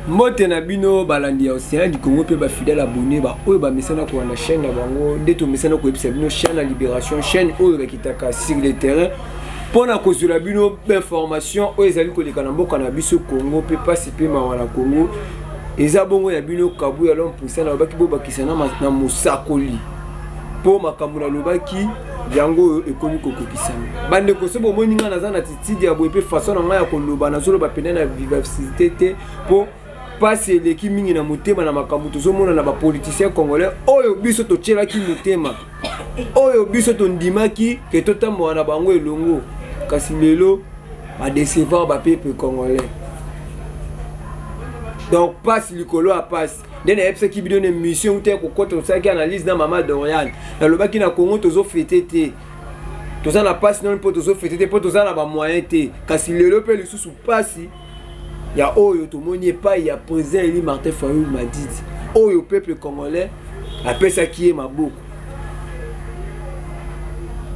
Mbote na bino balandi ya Océan du Congo pe ba fidèle abonné ba oyo ba mesana ko na chaîne na bango ndeto mesana ko episa bino chaîne la libération chaîne oyo ba kitaka sur le terrain pona ko zula bino information oyo ezali ko leka na mboka na biso Congo pe pasi pe mawa na Congo eza bongo ya bino kabu ya l'homme puissant na baki bo bakisana na musakoli po makambo na lobaki yango ekomi kokokisana bande ko sobo moninga naza na titidi ya boye pe façon na ngaya ko loba na zolo ba pena na vivacité te po passe leki mingi na motema na makambo tozomona na ba politiciens congolais oyo biso to tchelaki motema oyo biso to ndimaki ke totambola na bango elongo kasi lelo ba décevoir ba peuple congolais donc passe likolo a passe dena epse ki bidon émission te ko koto ça qui analyse na mama Dorian na lobaki na Congo tozo fêter te toza na passe non po tozo fêter te po toza na ba moyen te kasi lelo pe lisusu passe ya oyo tomoni pa ya président Eli Martin Fayulu Madidi oyo peuple congolais apesa ki e maboko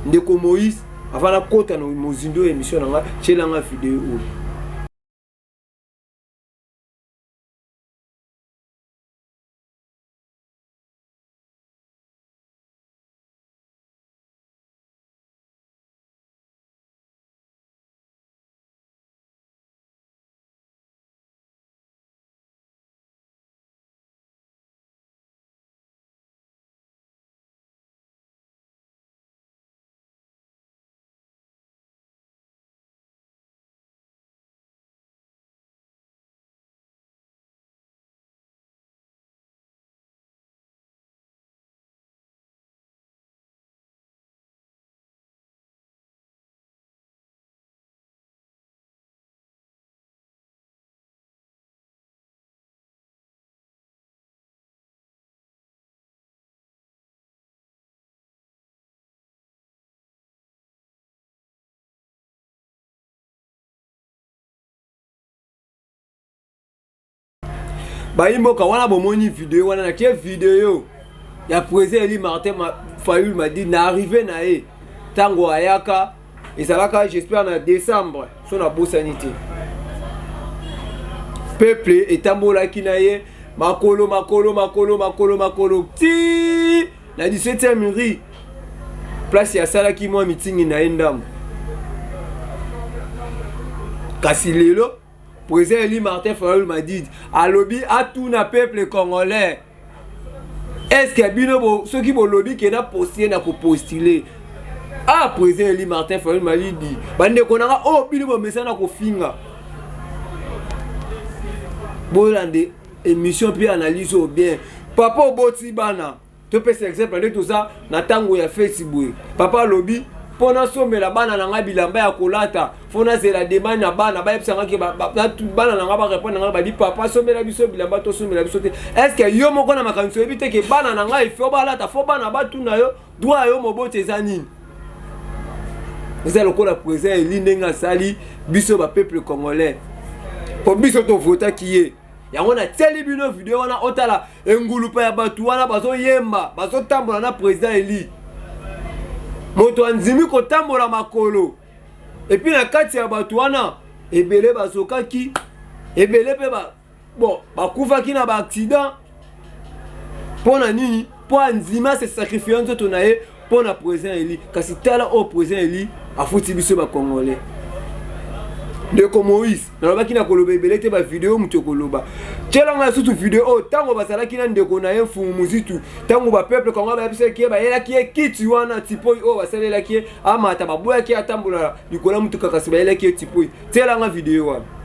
ndeko Moïse avant la kota na mozindo émission na nga chelanga vidéo oyo Baimboka wana bomoni vidéo wana na kia vidéo ya président Eli Martin Fayulu Madidi na arrivé na e tango ayaka ezalaka j'espère na décembre so na bosanité peuple etambolaki na ye makolo ti na 17e rue place ya salaki mwa meeting na endam kasi lelo président Eli Martin Fayulu Madidi alobi atuna peuple congolais est-ce que bino bo ceux qui bo lobi ke na poster na ko postuler ah président Eli Martin Fayulu Madidi bande konanga oh bino bo mesana ko finga bolande émission puis analyse au bien papa oboti bana to pesa exemple de tout ça na tango ya Facebook papa lobi pona somela bana na nga bilamba ya kolata fona zela demande na bana ba yebsanga ke bana na nga ba répondre na nga ba di papa somela biso bilamba to somela biso te est-ce que yo moko na makanso ebite ke bana na nga ifo balata fo bana batu na yo droit yo mobote ezanini ezalo ko la président Eli ndenga sali biso ba peuple congolais po biso to vota kiye yango na teli bino vidéo wana otala engulupa ya batu wana bazo yemba bazo tambola na président Eli moto anzimi ko tambola makolo et puis na kati ya batu wana ebele bazokaki ebele pe ba bon bakufaki na ba accident pona nini po anzima se sacrifier nzoto na ye pona président Eli kasi tala o président Eli afuti biso ba congolais ndeko Moïse nalobaki na koloba ebele te ba vidéo mutu koloba tcelanga sutu vidéo tango basalaki na ndeko na ye mfumu muzitu tango ba peuple kongo ba bise ki ba yelaki ye kiti wana tipoi o basalelaki amata baboyaki atambola likola mutu kakasi ba yelaki tipoi tcelanga vidéo wana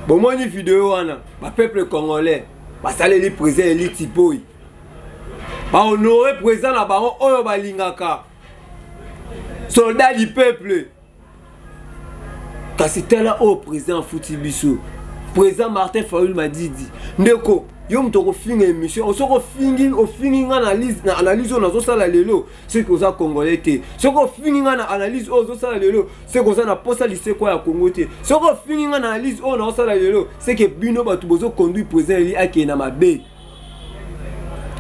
Bon moi ni vidéo wana ba peuple congolais ba saleli président Eli Tipoi ba honorer président na bango oyo balingaka soldat du peuple kasi tala au président Fouti biso président Martin Fayulu Madidi ndeko yo mtoko finga émission osoko fingi analyse on azosala lelo c'est que ça congolais te soko fingi na analyse ozosala lelo c'est que ça na posa lycée quoi ya Congo te soko fingi na analyse on azosala lelo c'est que bino batu bozo conduit président Eli akena mabe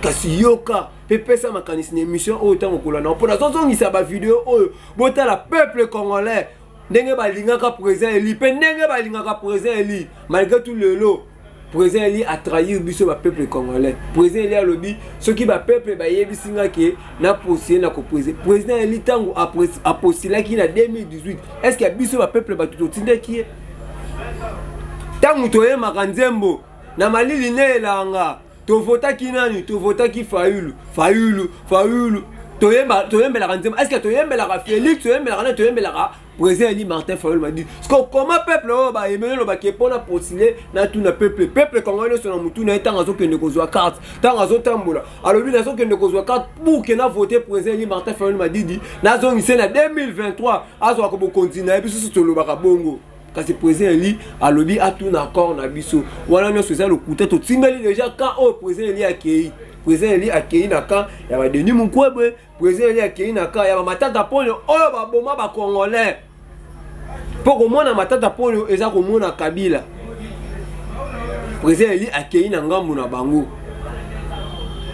kasi yoka pepe sa makanisi na émission oyo tango kolana mpona zozongisa ba vidéo oyo botala peuple congolais ndenge balingaka président Eli pe ndenge balingaka président Eli malgré tout lelo président Eli a trahi biso ba peuple congolais président Eli a lobi ceux qui ba peuple ba yebisinga ke na posé na ko président Eli tango a postulé ki na 2018 est-ce que biso ba peuple ba tout tinde ki tango toye makanzembo na malili ne elanga to vota ki nani to vota ki Fayulu toyembela kanzembo est-ce que toyembela ka Félix toyembela kana toyembela ka président Eli Martin Fayulu Madidi parce que comment peuple ba emene lo ba ke pona postuler na tout na peuple congolais sur mutu na tanga zo kende kozwa carte tanga zo tambola alors lui na zo kende kozwa carte pour que na voter président Eli Martin Fayulu Madidi na zo ngise na 2023 azo ko continuer biso to lo ba ka bongo kasi président Eli alobi a tout d'accord na biso wana nyo ça le couteau to timbeli déjà quand au président Eli akei président Eli akei na kan ya ba Denis Mukwege président Eli akei na kan ya ba Matata Ponyo oyo ba boma ba congolais pour ko mona Matata Ponyo eza ko mona Kabila président Eli akei na ngambu na bango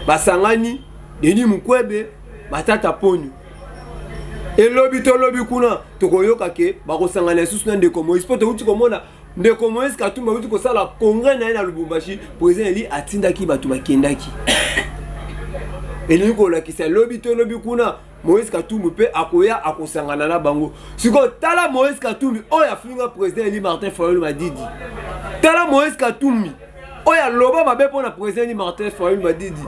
basangani Denis Mukwege Matata Ponyo elobi to lobi kuna tokoyoka ke bakosangana susu na ndeko Moïse po to uti komona ndeko Moïse Katumbi uti kosala congrès na Lubumbashi président Eli atindaki batu bakendaki elingo la kisa lobi to lobi kuna Moïse Katumbi pe akoya akosangana na bango siko tala Moïse Katumbi oya finga président Eli Martin Fayulu Madidi tala Moïse Katumbi oya loba mabe pona président Eli Martin Fayulu Madidi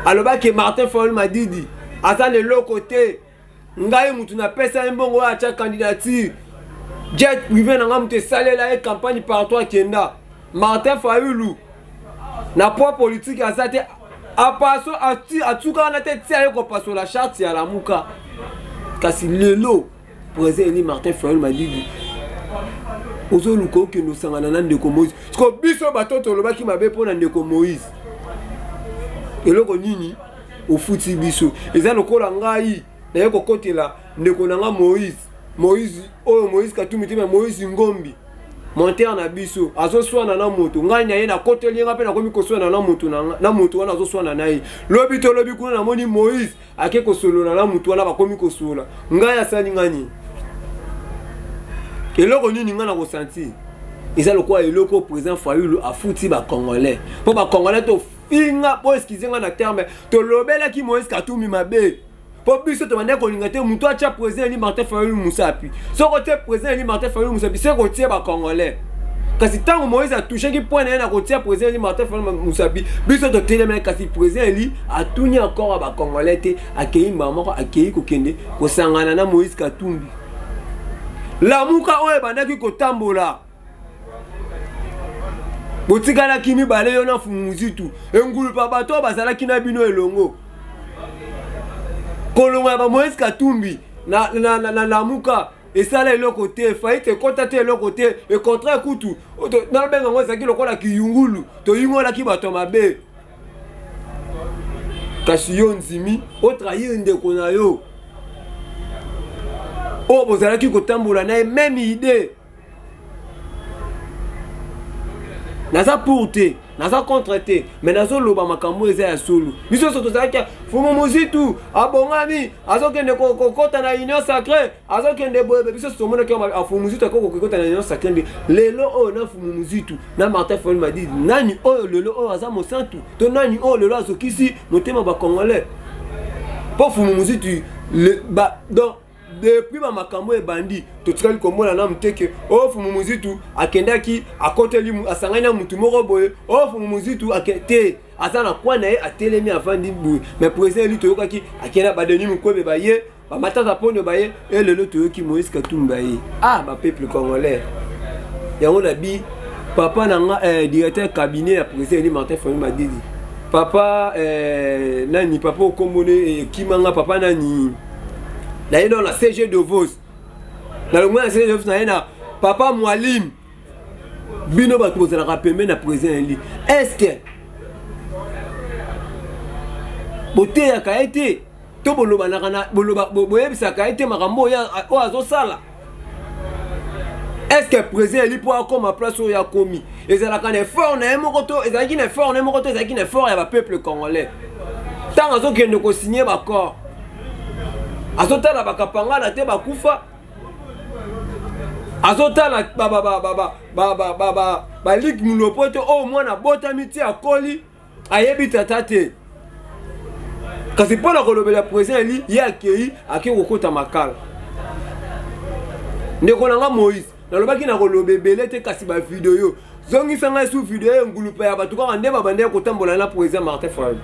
aloba ke Martin Fayulu Madidi ata le côté ngai mutu na pesa mbongo ya cha candidature jet privé na ngamte salela e campagne partout kenda Martin Fayulu na poids politique azate apaso atuka na tete ya ko paso la charte ya lamuka kasi lelo président Eli Martin Fayulu Madidi ozo luko ke no sangana na ndeko Moïse ko biso batoto lobaki mabe pona ndeko Moïse eloko nini ofuti biso eza lokola ngai na ko kotela ndeko nanga Moïse oyo Moïse Katumbi te Moïse Ngombi monter na biso azoswana na moto nganya ye na koteli nga pe na komi koswana na moto wana azoswana na ye lobi to lobi kuna na moni Moïse ake kosolola na moto wana bakomi kosola ngaya sali ngani eloko nini nga na ko sentir eza lokwa eloko président Fayulu afuti ba congolais po ba congolais to finga po eskizenga na terme to lobela ki Moïse Katumbi mabe po biso to mane ko lingate mutu acha président Eli Martin Fayulu Musapi soko te président Eli Martin Fayulu Musapi c'est ko tie ba congolais kasi tango Moïse a touché ki point na ko tie président Eli Martin Fayulu Musapi biso to telema kasi président Eli a tuni encore ba congolais te akei mama ko akei ko kende ko sangana na Moïse Katumbi lamuka oyo bandaki ko tambola botikala kimi bale yo na fumuzitu engulu pa bato bazalaki na bino elongo kolonga ba Moïse Katumbi na lamuka esala eloko te faite kota te eloko te e contrat kutu na benga ngo zaki lokola kiyungulu to yingola ki bato mabe kasi yo nzimi o trahir ndeko na yo o bozalaki kotambola na même idée naza pour te naza contre te mais nazo loba makambo eza ya solo biso soto zaki fumu muzitu abongami azokende kokota na union sacrée azokende boye biso soto mona kama fumu muzitu akoko kokota na union sacrée lelo o na fumu muzitu na Martin Fayulu Madidi nani o lelo o aza mosantu to nani o lelo azokisi motema ba congolais po fumu muzitu le ba donc depuis ma makambo e bandi to tikali komona na mteke o fumu muzitu akendaki akoteli asangani na mutu moko boye o fumu muzitu akete asana kwa na ye atelemi avandi boye mais président Eli toyokaki akenda ba Denis Mukwege baye ba Matata Ponyo baye lelo toyoki Moïse Katumbi baye ba peuple congolais yango na bi papa nanga directeur cabinet ya président Eli Martin Fayulu Madidi. Papa nani papa okomone kimanga papa nani na dans la CG de Vos. Dans le moins CG de Vos na papa Mwalim. Bino ba ko zala pembe na président Eli. Est-ce que bote ya kaete to boloba na boloba boyebisa kaete makambo ya o azosala. Est-ce que président Eli pour comme place où il a commis et ça la can effort na mokoto et ça qui effort na mokoto ça qui effort ya ba peuple congolais tant azo que ne ko signer ba corps azotala bakapanga na te bakufa azotala ba ligue mulopoto au moins na bota miti akoli ayebi tata te kasi pona kolobela président Eli ya akei akokota makala ndeko nanga Moïse nalobaki na kolobe belé te kasi ba video yo zongisa nga sous video yo ngulupa ya batu ka ndeba bande kotambola na président Martin Fayulu.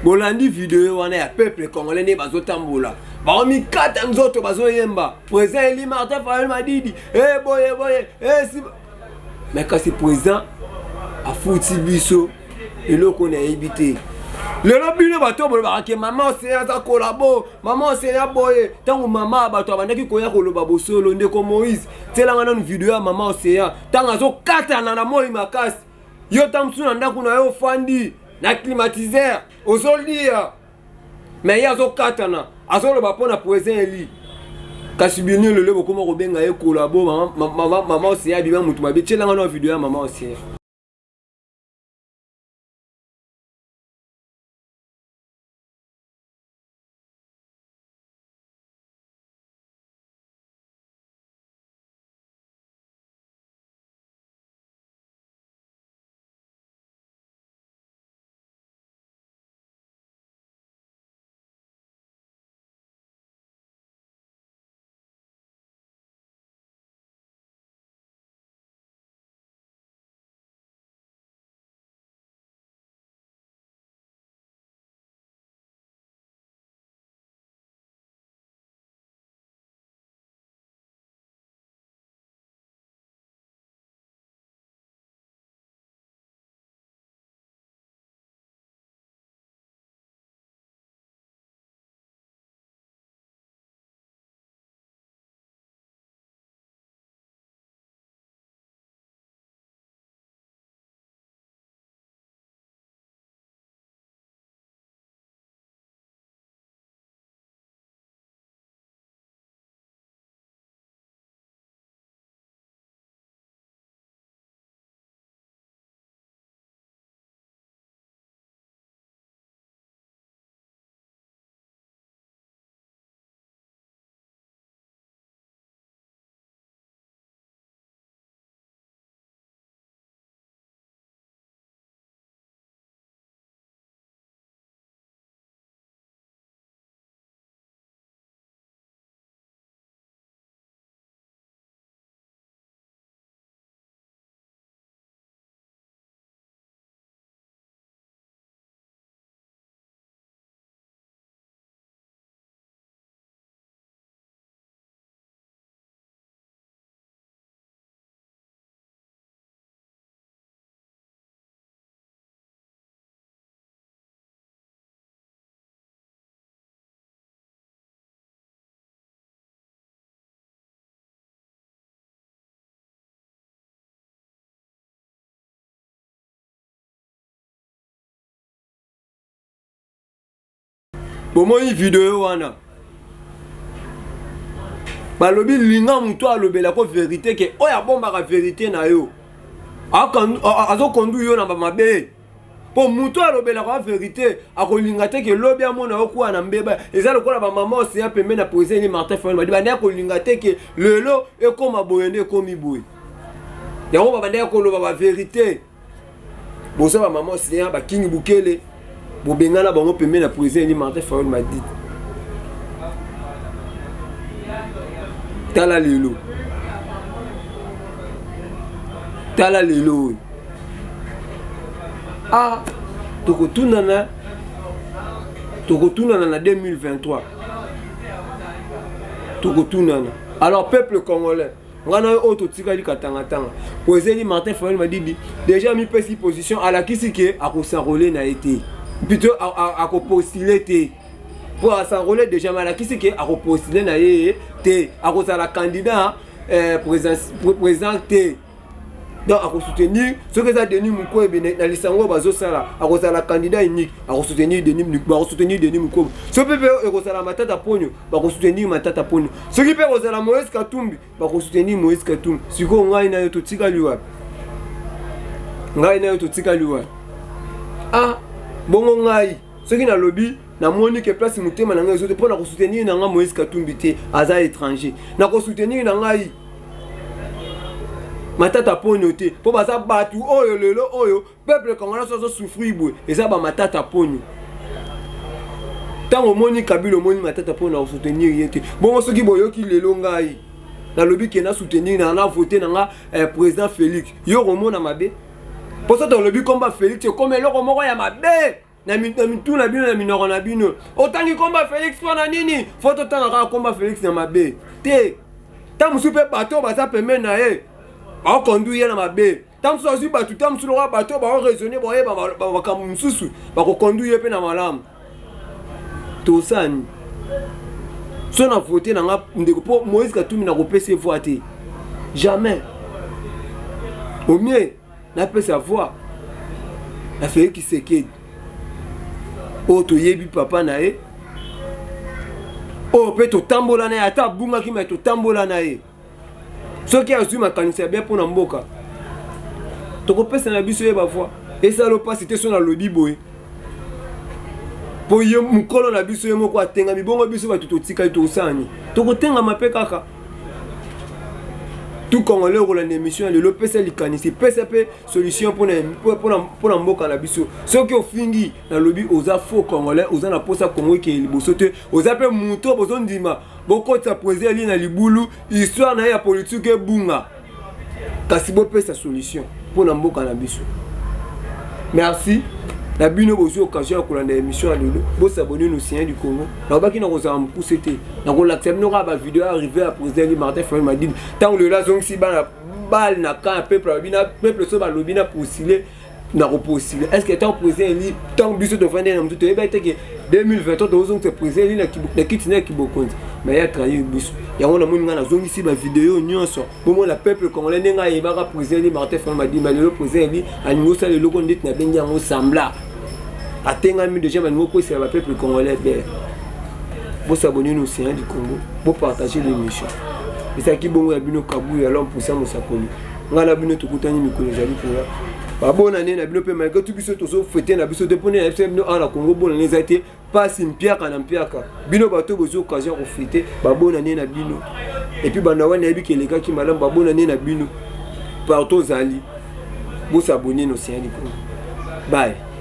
Bolandi video wana ya peuple congolais ne bazotambola baomi kata nzoto bazoyemba président Eli Martin Fayulu Madidi boye si mais kasi président afuti biso eloko na ebité lelo bino bato boloba ke mama oseya za kolabo mama oseya boye tango mama bato abandaki koya koloba bosolo ndeko Moïse telanga na video ya mama oseya tango azokatana na moi makasi yo tamsu na ndako na yo fandi na climatiseur ozolia mais ya azokatana azoloba pona président Eli kasi bino lelo bokoma kobenga ye kolabo mama oseya biba mutu mabe telanga na video ya mama oseya. bomoni vidéo wana balobi linga muto alobela ko vérité ke oya bombaka vérité na yo azo kondu yo na mabe po muto alobela ko vérité akolinga te ke lobi amona okuwa na mbeba eza lokola ba mama osia pembe na président Martin Fayulu badi bana kolinga te ke lelo ekoma boyende ekomi boye yango babanda koloba ba vérité bosa ba mama osia ba kingi bukele bobengana bango pembe na président Martin Fayulu madi tala lelo tokotunana na 2023 tokotunana alors peuple congolais ngana oto tikali katanga président Martin Fayulu madi déjà mis pesi position à la kisike akosanrole na été plutôt akopostuler te pour s'enrôler déjà malaki que a repostuler na ye te a cause la candidat président te donc a soutenir ce que ça Denis Mukwege na lisango bazo sala a cause la candidat unique a soutenir Denis Mukwege ce peuple e cause la matata ponyo ba soutenir matata ponyo ce qui peut cause la Moïse Katumbi ba soutenir Moïse Katumbi siko ngai na yo to tika liwa ah bongo ngai ce qui na lobby na moni ke place mutema na ngai zote pona ko soutenir na nga Moïse Katumbi te aza étranger na ko soutenir na ngai matata ponyo te po baza batu oyo lelo oyo peuple congolais so souffrir boy eza ba matata ponyo tango moni Kabila moni matata ponyo na soutenir yete bon soki boyoki lelo ngai na lobby ke na soutenir na voter na nga président Félix yo romona mabe pour ça dans lobby combat Félix comme eloko moko ya mabe na mitu na bino na minoko na bino otangi komba Félix wana nini foto tanga komba Félix na mabe te tamu super bateau baza pembe na ye ba conduire na mabe tamu so azu batu tamu so lo bateau ba raisonner ba ye ba kamususu ba ko conduire pe na malamu to sani so na voter na nga ndeko po Moïse Katumbi na ko pese voix te jamais au mieux na pese voix a fait qui se quede oto yebi papa na ye o pe to tambola na ye ata bunga ki ma to tambola na ye soki azui makanisa bien pour na mboka toko pesa na biso ye ba fois et ça lo pas c'était son na lobby boy po ye mukolo na biso ye moko atenga mibongo biso ba to tika to sani toko tenga mape kaka tout Congolais au la émission le pesa likanisi pesa pe solution pour na mboka na biso ceux qui ofingi na lobby oza faux Congolais oza na posa Congo ke liboso te oza pe muto bozo ndima boko ta poser ali na libulu histoire na ya politique e bunga kasi bo pesa solution pour na mboka na biso merci la bino bozo occasion ya kolanda émission ya lelo bo s'abonner no sien du Congo na baki na koza mpusse te na ko l'accepter no ba vidéo arrivé à président Martin Fayulu madi tant le la zong si bana bal na ka peuple bina peuple so ba lobina postuler na repostuler est-ce que tant président li tant biso de vendre na mtuto e ba te que 2023 to zong te président li na kitina kibokonzi mais ya trahir biso ya on a moni nga na zong si ba vidéo nyonso bomo la peuple congolais nenga e ba président Martin Fayulu madi mais le président li aningo sa le logo ndit na bengi yango sambla atenga mi déjà bango ko c'est le peuple congolais bien vous s'abonner au Sénat du Congo pour partager l'émission et ça qui bon ya bino kabu ya l'homme pour ça mosakoli ngala bino to kutani mikolo jali pour ba bonne année na bino pe malgré tout biso to so fêter na biso de pone na FM no ala Congo bonne année zaité passe mpiaka na mpiaka bino bato bozo occasion ko fêter ba bonne année na bino et puis bana wana yebi keleka ki malam ba bonne année na bino partout zali vous s'abonner au Sénat du Congo bye.